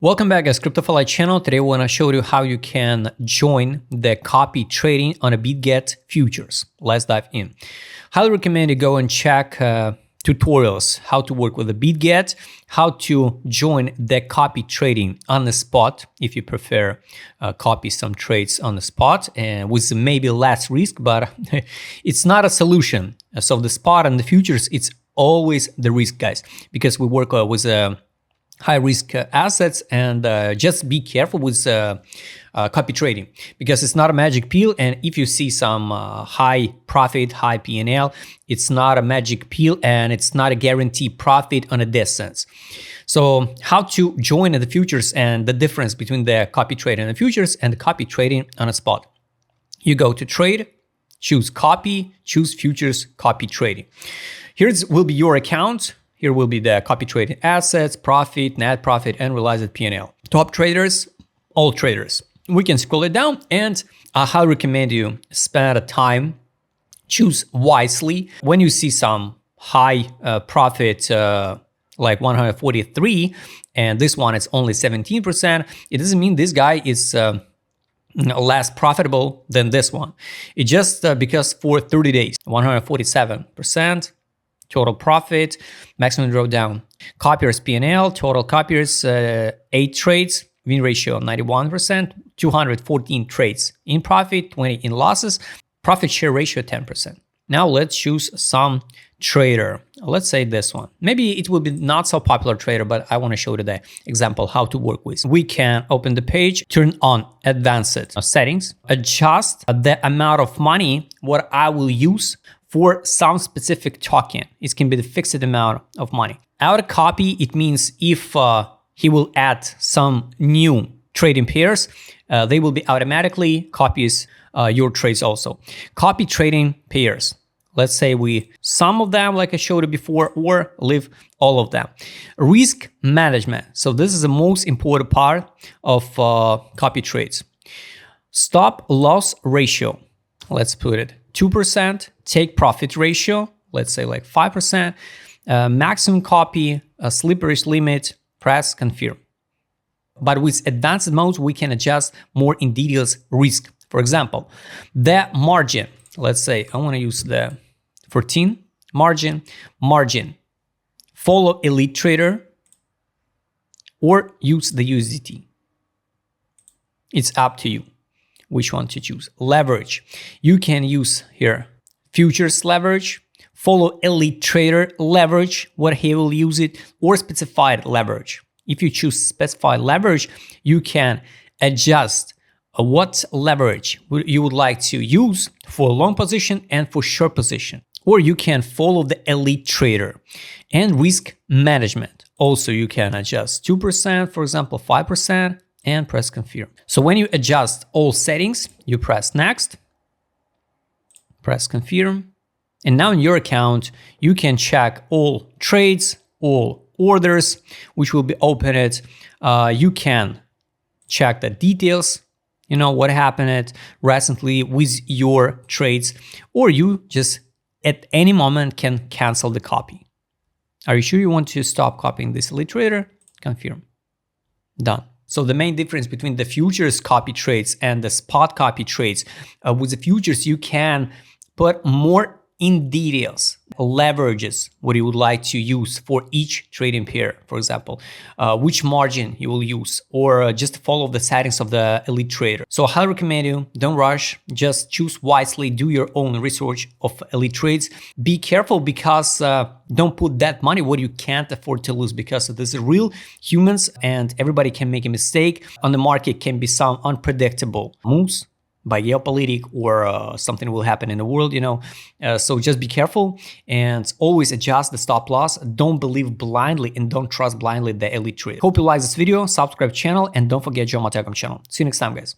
Welcome back, guys. Cryptophile channel. Today, I want to show you how you can join the copy trading on a Bitget Futures. Let's dive in. Highly recommend you go and check tutorials, how to work with the Bitget, how to join the copy trading on the spot, if you prefer copy some trades on the spot and with maybe less risk, but it's not a solution. So the spot and the futures, it's always the risk, guys, because we work with high risk assets, and just be careful with copy trading, because it's not a magic pill. And if you see some high profit, high P&L, it's not a magic pill and it's not a guaranteed profit on a distance. So how to join the futures and the difference between the copy trading and the futures and the copy trading on a spot. You go to trade, choose copy, choose futures copy trading. Here will be your account. Here will be the copy trading assets, profit, net profit, and realized P&L. Top traders, all traders. We can scroll it down, and I highly recommend you spend a time, choose wisely. When you see some high profit, like 143, and this one is only 17%, it doesn't mean this guy is less profitable than this one. It's just because for 30 days, 147%. Total profit, maximum drawdown. Copiers P&L, total copiers, 8 trades, win ratio 91%, 214 trades in profit, 20 in losses, profit share ratio 10%. Now let's choose some trader. Let's say this one. Maybe it will be not so popular trader, but I want to show you the example how to work with. We can open the page, turn on advanced settings, adjust the amount of money what I will use for some specific token. It can be the fixed amount of money. Auto copy, it means if he will add some new trading pairs, they will be automatically copies your trades also. Copy trading pairs. Let's say some of them, like I showed you before, or leave all of them. Risk management. So this is the most important part of copy trades. Stop loss ratio. Let's put it 2%. Take profit ratio, let's say like 5%, maximum copy, slippage limit, press confirm. But with advanced modes, we can adjust more in details risk. For example, the margin, let's say I want to use the 14 margin, follow elite trader or use the USDT. It's up to you which one to choose. Leverage, you can use here futures leverage, follow elite trader leverage, what he will use it, or specified leverage. If you choose specified leverage, you can adjust what leverage you would like to use for long position and for short position. Or you can follow the elite trader. And risk management. Also, you can adjust 2%, for example, 5%, and press confirm. So when you adjust all settings, you press next, press confirm, and now in your account you can check all trades, all orders which will be opened. You can check the details, you know what happened recently with your trades, or you just at any moment can cancel the copy. Are you sure you want to stop copying this elite trader? Confirm. Done. So the main difference between the futures copy trades and the spot copy trades, with the futures, you can put more in details, leverages, what you would like to use for each trading pair, for example, which margin you will use, or just follow the settings of the elite trader. So I highly recommend you, don't rush, just choose wisely, do your own research of elite trades. Be careful, because don't put that money what you can't afford to lose, because this is real humans and everybody can make a mistake. On the market can be some unpredictable moves by geopolitics, or something will happen in the world, you know. So just be careful and always adjust the stop loss. Don't believe blindly and don't trust blindly the elite trade. Hope you like this video, subscribe channel, and don't forget join my Telegram channel. See you next time, guys.